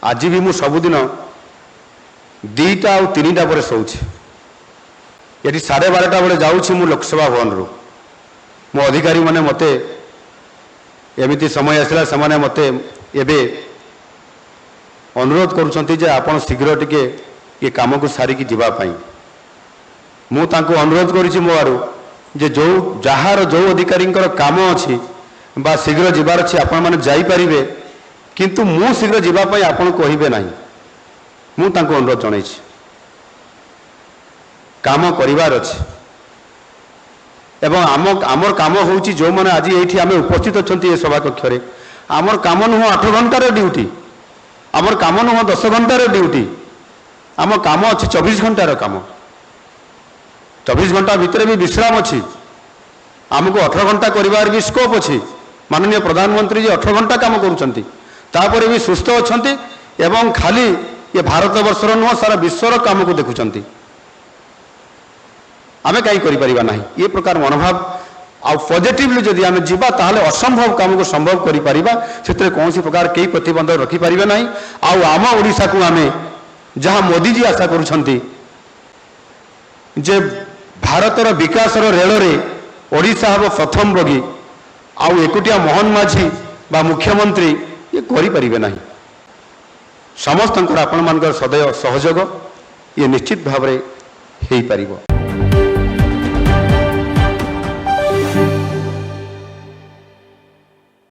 आज भी मु सबुदिन 2टा और 3टा पर शोचे ये 12:30 बेले जाऊँ मु लोकसभा भवन रू मो अधिकारी मैंने मते एमती समय आसला से मते एबे अनुरोध करुँच आपण शीघ्र टिके ये काम को सारिकी जीवाई मु तांको अनुरोध करी मो आड़ू जे जो जार जो अधिकारी काम अच्छी बा शीघ्र जीवार अच्छी आपण मैंने जापे किंतु मु शीघ्र जीवाई आपण कहे ना मु तांको अनुरोध जन काम करिवार अच्छी एवं आमर काम होउची जो मैंने आज ये आम उपस्थित अच्छा ये सभा कक्ष आमर काम नुह 8 घंटार ड्यूटी आमर काम नुह 10 घंटार ड्यूटी आम काम अच्छी 24 घंटार काम 24 घंटा भितर भी विश्राम अच्छी आमको 18 घंटा करिवार भी स्कोप अच्छी माननीय प्रधानमंत्री जी 18 घंटा काम करुँच भी सुस्थ अच्छा एवं खाली ये भारत वर्षर नुह सारा विश्वर काम को देखुंट आमे कहीं करिपरिबा नाही ये प्रकार मनोभाव आ पॉजिटिवली जदि आमे जीवा ताहले असंभव काम को संभव करि परिबा सेतरे कोनसी प्रकार केही प्रतिबंधक रखि परिबा नाही आ आम ओडिसा को आमे जहां मोदी जी आशा करूछंती जे भारतर विकासर रेल रे ओडिसा हबो प्रथम बगी आ एकुटिया मोहन माझी बा मुख्यमंत्री ये करि परिबे नाही समस्तंकर आपण मानकर सदैव सहयोग ये निश्चित भाव रे हेई परिबो।